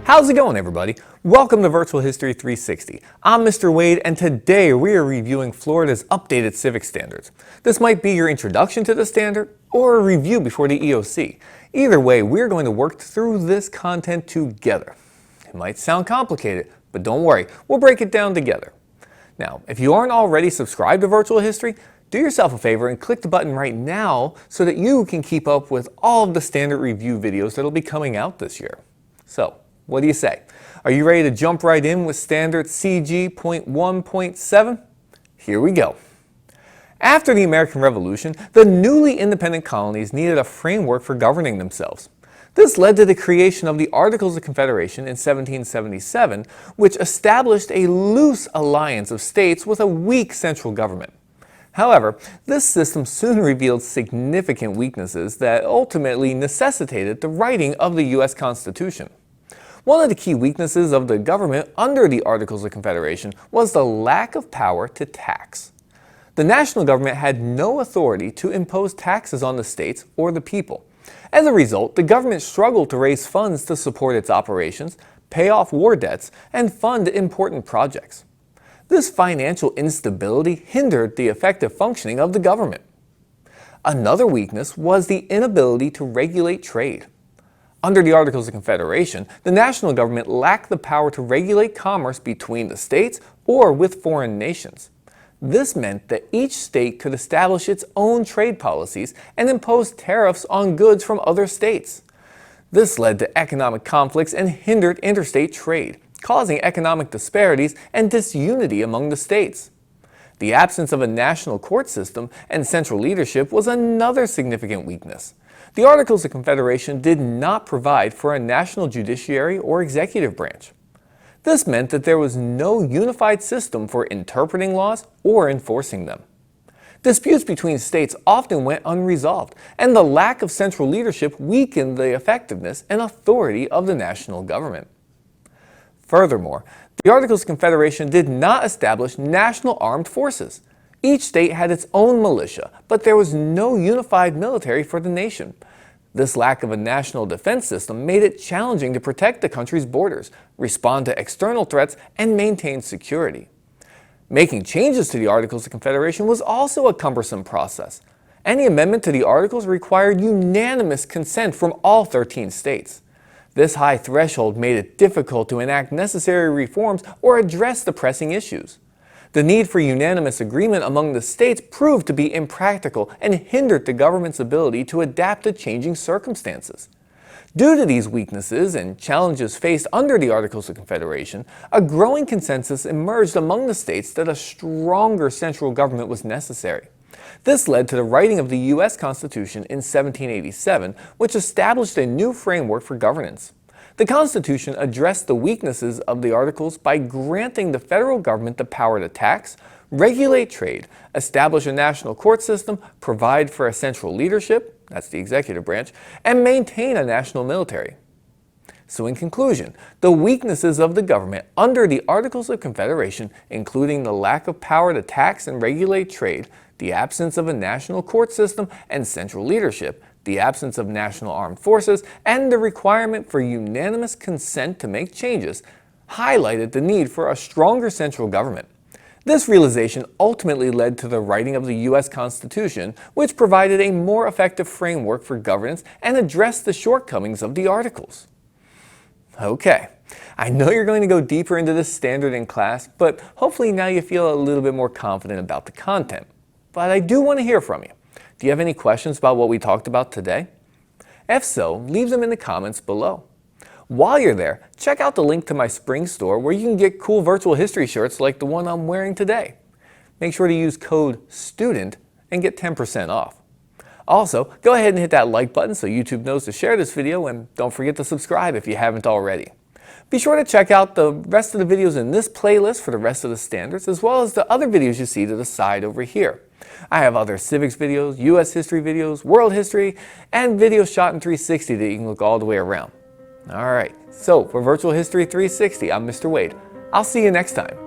How's it going, everybody? Welcome to Virtual History 360. I'm Mr. Wade, and today we are reviewing Florida's updated civics standards. This might be your introduction to the standard, or a review before the EOC. Either way, we're going to work through this content together. It might sound complicated, but don't worry, we'll break it down together. Now, if you aren't already subscribed to Virtual History, do yourself a favor and click the button right now so that you can keep up with all of the standard review videos that will be coming out this year. So, what do you say? Are you ready to jump right in with standard CG.1.7? Here we go. After the American Revolution, the newly independent colonies needed a framework for governing themselves. This led to the creation of the Articles of Confederation in 1777, which established a loose alliance of states with a weak central government. However, this system soon revealed significant weaknesses that ultimately necessitated the writing of the U.S. Constitution. One of the key weaknesses of the government under the Articles of Confederation was the lack of power to tax. The national government had no authority to impose taxes on the states or the people. As a result, the government struggled to raise funds to support its operations, pay off war debts, and fund important projects. This financial instability hindered the effective functioning of the government. Another weakness was the inability to regulate trade. Under the Articles of Confederation, the national government lacked the power to regulate commerce between the states or with foreign nations. This meant that each state could establish its own trade policies and impose tariffs on goods from other states. This led to economic conflicts and hindered interstate trade, causing economic disparities and disunity among the states. The absence of a national court system and central leadership was another significant weakness. The Articles of Confederation did not provide for a national judiciary or executive branch. This meant that there was no unified system for interpreting laws or enforcing them. Disputes between states often went unresolved, and the lack of central leadership weakened the effectiveness and authority of the national government. Furthermore, the Articles of Confederation did not establish national armed forces. Each state had its own militia, but there was no unified military for the nation. This lack of a national defense system made it challenging to protect the country's borders, respond to external threats, and maintain security. Making changes to the Articles of Confederation was also a cumbersome process. Any amendment to the Articles required unanimous consent from all 13 states. This high threshold made it difficult to enact necessary reforms or address the pressing issues. The need for unanimous agreement among the states proved to be impractical and hindered the government's ability to adapt to changing circumstances. Due to these weaknesses and challenges faced under the Articles of Confederation, a growing consensus emerged among the states that a stronger central government was necessary. This led to the writing of the U.S. Constitution in 1787, which established a new framework for governance. The Constitution addressed the weaknesses of the Articles by granting the federal government the power to tax, regulate trade, establish a national court system, provide for a central leadership, that's the executive branch, and maintain a national military. So in conclusion, the weaknesses of the government under the Articles of Confederation, including the lack of power to tax and regulate trade, the absence of a national court system and central leadership, the absence of national armed forces, and the requirement for unanimous consent to make changes, highlighted the need for a stronger central government. This realization ultimately led to the writing of the U.S. Constitution, which provided a more effective framework for governance and addressed the shortcomings of the Articles. Okay, I know you're going to go deeper into this standard in class, but hopefully now you feel a little bit more confident about the content. But I do want to hear from you. Do you have any questions about what we talked about today? If so, leave them in the comments below. While you're there, check out the link to my spring store where you can get cool virtual history shirts like the one I'm wearing today. Make sure to use code STUDENT and get 10% off. Also, go ahead and hit that like button so YouTube knows to share this video, and don't forget to subscribe if you haven't already. Be sure to check out the rest of the videos in this playlist for the rest of the standards, as well as the other videos you see to the side over here. I have other civics videos, US history videos, world history, and videos shot in 360 that you can look all the way around. Alright, so for Virtual History 360, I'm Mr. Wade. I'll see you next time.